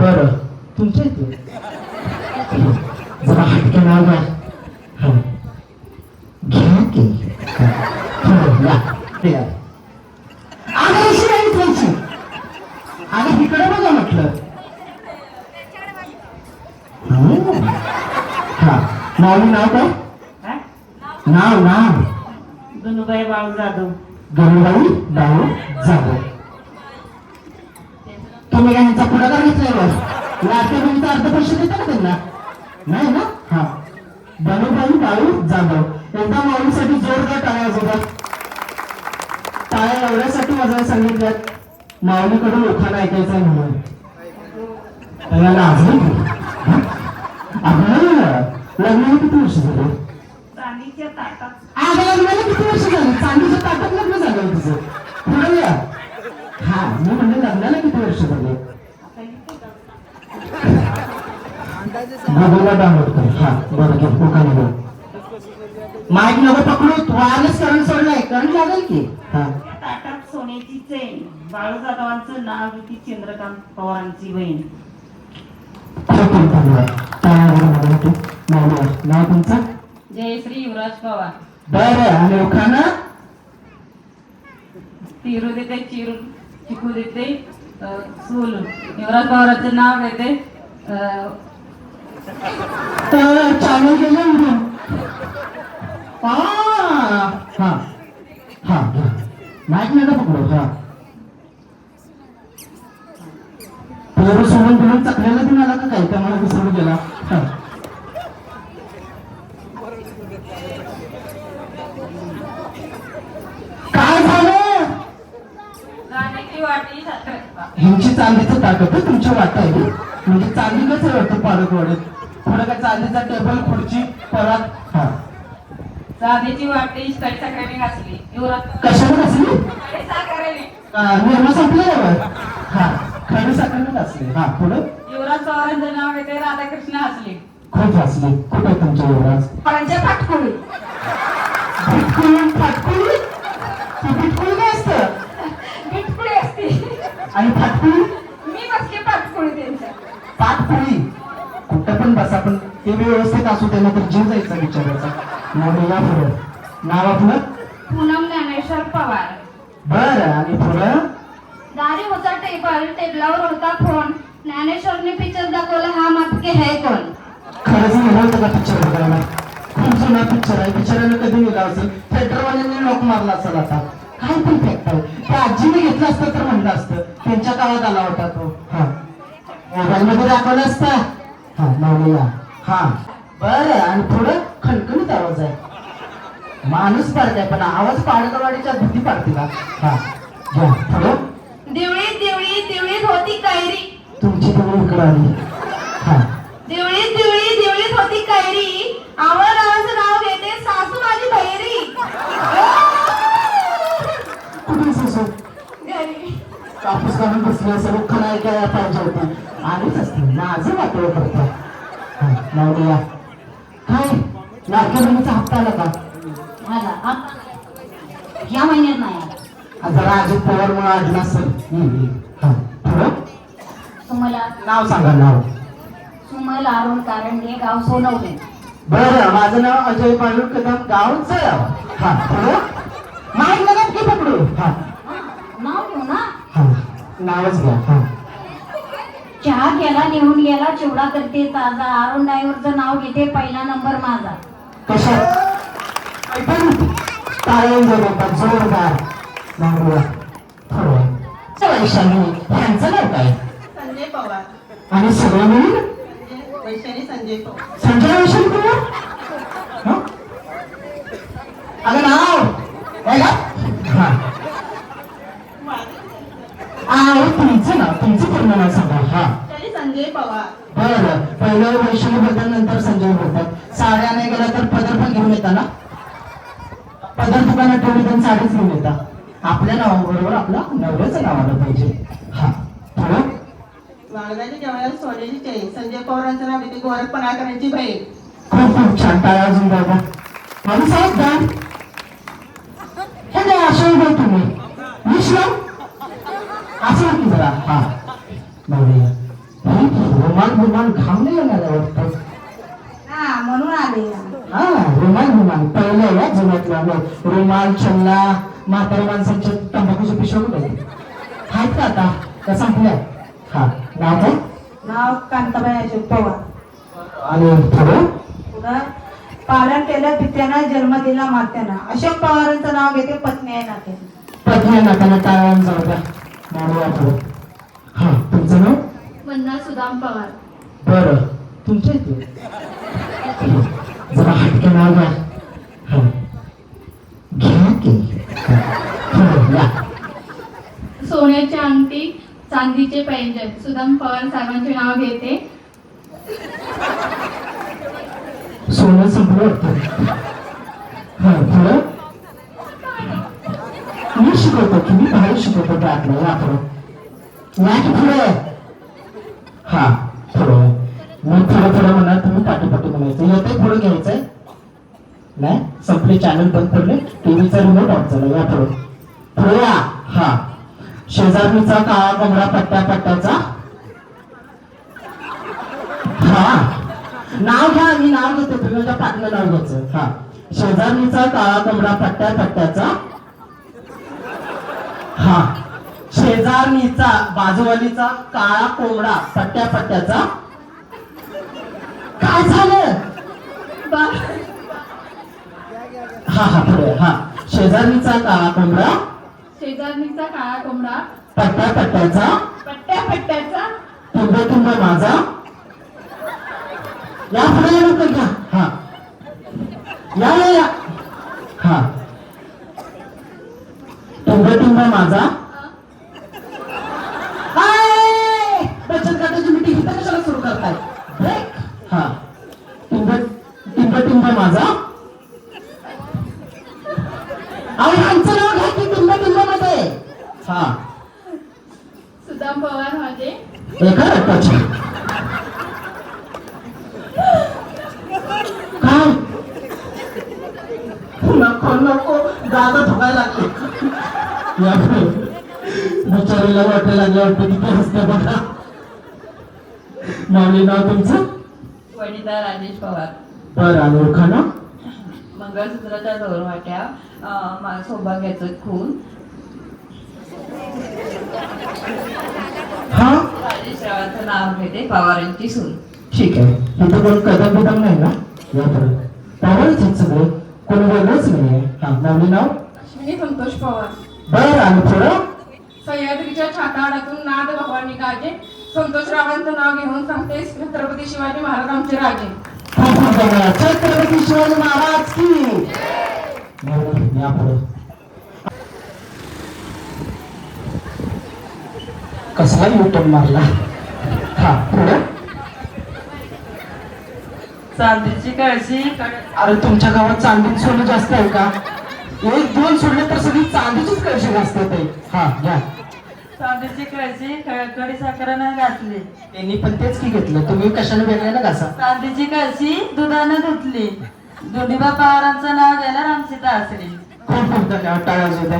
बरं तुमच्या इथे जरा हटके नाव घ्या. घ्या की या अगं अशी नाही तुमची. अगं इकडे बघा म्हटलं. हा माऊली नाव काय? नाव नाव गणूबाई बाळू जाधव. गणूबाई बाळू जाधव. तुम्ही काय ह्यांचा पुढाकार घेतल्यावर लाटे बिलचा अर्ध पैसे देता का त्यांना? नाही ना. हा गणूबाई बाळू जाधव. एकदा माऊलीसाठी जोरदार टाळ्या वाजवतात. टाळ्या एवढ्यासाठी वाजवायला सांगितल्यात माऊलीकडून उखाणा ऐकायचा आहे म्हणून. त्याला अजून लग्नाला किती वर्ष झाले? चांदीच्या ताटात. लग्नाला किती वर्ष झाली? चांदीच्या ताटात लग्न झालं तुझं. पुढे या. हा मी म्हणजे लग्नाला किती वर्ष झाले? बघूला डाउनलोड कर. हा बरं घे उखाणा घे. माईक नको पकडू. Wireless current सोडलाय. करंट लागेल की. हा ताटात सोन्याची चैन. बाळू जाधवांचं नाव होती चंद्रकांत पवारांची बहीण. नाव तुमचं? जयश्री युवराज पवार. बरं आणि उखाणा? तिरू देते चिकू देते सोलून. युवराज पवारांचं नाव घेते चालू केलं. हा हा माईक नका पकडू. हा पेरू सोडून घेऊन चकल्याला देऊन आला का काय? त्यामुळे विसरून गेला. काय झालं? गाण्याची वाटी ह्यांची चांदीचं ताकद आहे. तुमच्या वाटा आहे म्हणजे चांदी कसं वाटतं पाडत वाढत. थोडं काय चांदीचा टेबल खुर्ची परत. हा चांदीची वाटी साखरेने घासली. युवराज कशाने घासली? साखरेने. निर्मा संपल्यावर. हा खडी साखरेने घासली. हा पुढे युवराज पवारांचं नाव घेते राधाकृष्ण हसले. खूप हसले. कुठे तुमच्या युवराज? परांच्या फाटकुळी. बिटकुळी फाटकुळी? बिटकुळी काय असतं? बिटकुळी असते. आणि फाटकुळी? मी बसली पाटकुळी त्यांच्या. पाटकुळी कुठं पण बसा पण ते व्यवस्थित असू त्यांना तर जीव जायचा विचारायचा. म्हणून या पुढे नाव आपलं? पूनम ज्ञानेश्वर पवार. बरं आणि पुढं? दारी होता टेबलावर होता फोन. ज्ञानेश्वरने पिक्चर दाखवला हा मापके है कोण. खरंच नेलं होतं का पिक्चर बघायला? खूप जुना पिक्चर आहे. पिक्चरानं कधी नेला असेल? थिएटरवाल्यांनी लॉक मारला असेल. आता काय पण फेकत आहे. त्या आजीने घेतलं असतं तर म्हणलं असतं त्यांच्या काळात आला होता तो. हा मोबाईल मध्ये दाखवला असता. हा लावूया. हा बरं आणि पुढं खणखणीत आवाज आहे. माणूस पाडताय पण आवाज पाडकवाडीच्या भीती पाडते का? हा घ्या पुढं. देवळीत देवळीत देवळीत होती कैरी. तुमची तेवढी इकडं आली. हा देवळीत देवळीत देवळीत होती कैरी. आवळरावांचं नाव घेते सासू माझी बहिरी. कुठे सासू? घरी. कापूस काढून बसली असं लोकांना ऐकायला पाहिजे होतं. आलीच असते माझं वाटोळ करता. हा लावूया. काय लाडक्या बहिणीचा हप्ता आला का? आला या महिन्यात नाही आला. जरा अजित पवार म्हणून आडला असेल. हा पुढं तुम्हाला नाव सांगा. नाव? सुमल अरुण कारंडे गाव सोनवणे. बरं माझं नाव अजय पांडुर कदम गाव जळगाव. हा पुढं माईक नका की पकडू. हा नाव घेऊ ना. हा नावच घ्या. हा चहा केला निघून गेला चिवडा करते ताजा. अरुण ड्रायव्हरचं नाव घेते पहिला नंबर माझा. कशात? ऐकून टाळ्या जमवतात जोरदार. लावूया. थोडं वैशाली ह्यांचं नाव काय? संजय पवार. आणि सगळं मिळून वैशाली संजय पवार. संजय वैशाली पवार. अगं नाव काय का? हा तुमचं नाव तुमचं पूर्ण नाव सांगा. हा संजय पवार. बरं पहिलं वैशाली बोलतात नंतर संजय बोलतात. साड्या नाही गेला तर पदर पण घेऊन येता ना? पदर दुकानात ठेवली पण साडीच घेऊन येता. आपल्या नावाबरोबर आपला नवऱ्याचं नाव आलं पाहिजे. हा थोडं वागदाच्या जेवणाला सोन्याची चैन. संजय पवारांचं नाव घेते गोरख पणाकरांची बहीण. खूप खूप छान. टाळ्या अजून दादा. मला सांग का हे काय असं बोल तुम्ही विश्राम असं की जरा. हा बघूया. विमान घाम नाही येणार आहे वाटतं. हा म्हणून आले. हा रुमाल पहिलं या जुन्यातलं रुमाल छल्ला म्हातारा माणसांच्या तंबाखूच्या पिशव्या कुठे आहेत का आता का संपल्या? हा नाव काय? नाव कांताबाई अशोक पवार. आणि थोडं पुढं पालन केलं पित्यानं जन्म दिला मात्यानं. अशोक पवारांचं नाव घेते पत्नी आहे नात्यानं. पत्नी नात्यानं टाळावून जाऊ द्या मानवा थोडं. हा तुमचं नाव? वंदना सुदाम पवार. बरं तुमच्या इथे जरा हटके नाव घ्या. हा घ्या की या. सोन्याची अंगठी चांदीचे पैंजण सुदाम पवार साहेबांचे नाव घेते. सोनं संपलं वाटतं. हा थोडं मी शिकवतो की मी बाहेर शिकवतो त्यातलं या थोडं या की पुढे. हा थोडं मी थोडं म्हणा तुम्ही पाठी म्हणायचं येते पुढे घ्यायचंय नाही संपले चॅनल बंद पडले टीव्हीचा रिमोट ऑफ झाला. या पुढे या. हा शेजारणीचा काळा कमरा पट्ट्याचा. हा नाव घ्या मी नाव घेतो तुम्ही माझ्या पाठीला नाव घ्यायचं. हा शेजारणीचा काळा कमरा पट्ट्याचा. हा शेजारणीचा बाजूवालीचा काळा कोंबडा पट्ट्याचा. काय झालं? हा पुढे. हा शेजारणीचा काळा कोंबडा शेजारणीचा काळा कोंबडा पट्ट्याचा तुंब माझा. या पुढे लवकर घ्या. हा या. हा तुंब माझा. बचत गटाची मीटिंग इथं कशाला सुरू करताय? ब्रेक. हा टिंब माझा. अहो यांचं नाव घ्या की टिंब मध्ये. हा सुदाम पवार माझे. एका रक्ताची काय नको दादा धुवायला लागले. बिचारीला वाटायला लागलं वाटतं किती हसते बघा. माऊली नाव तुमचं? वनिता राजेश पवार. बरं आणि ओळखाणं? मंगळसूत्राच्या 2 वाट्या सौभाग्याचं खून. हा राजेश रावांचं नाव घेते पवारांची सून. ठीक आहे. इथं कोण कदम बिदम नाही ना? या पुढे पवारच आहेत सगळे कोण वेगळंच नाही. हा माऊली नाव? अश्विनी संतोष पवार. बरं आणि पुढं? सह्याद्रीच्या छाताडातून नाद भवानी गाजे संतोषरावांचं नाव घेऊन सांगते छत्रपती शिवाजी महाराज आमचे राजे. छत्रपती शिवाजी महाराज की. या पुढे कसला युटर्न मारला. हा पुढे चांदीची कळशी. अरे तुमच्या गावात चांदी सोनं जास्त आहे का? 1-2 सोडले तर सगळी चांदीचीच कळशी जास्त आहे. हा घ्या. चांदीची कळशी कडी साखरानं घातली. त्यांनी पण तेच की घेतलं तुम्ही कशाने वेगळे ना घासा. चांदीची कळशी दुधानं धुतली. दोन्हीबा पवारांचं नाव घ्यायला रामसीता असली. खूप खूप धन्यवाद. टाळ्या वाजवत्या.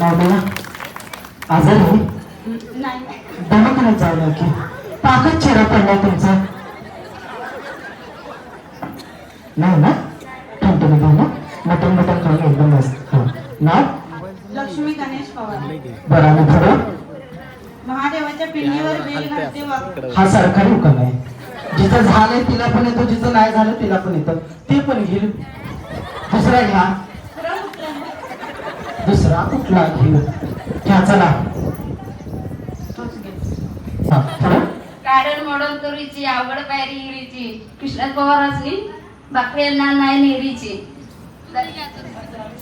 मावळीला आजारी दवाखान्यात जाऊ की पाकच चेहरा पडला तुमचा नाही ना? ठणठणी घेऊ ना मटण खाऊन एकदम मस्त. हा नाव? लक्ष्मी गणेश पवार. बरं आणि थोडं महादेवाच्या पिंडीवर बेल घालते वाग. हा सरकारी हुकम आहे. जिथं झालंय तिला पण येतो जिथं नाही झालं तिला पण येतं. ते पण घेईल. दुसरा घ्या. दुसरा कुठला घेऊ घ्या चला. हा थोडं काढण मॉडल तुरीची आवड पायरी हिरीची कृष्णात पवारांची बाकरी नाही नेरीची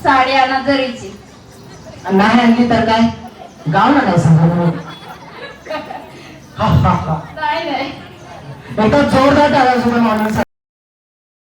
साडी आणा जरीची. नाही आणली तर काय गावला नाही सांगा. हा नाही एकदा जोरदार टाळा सुद्धा माणूस.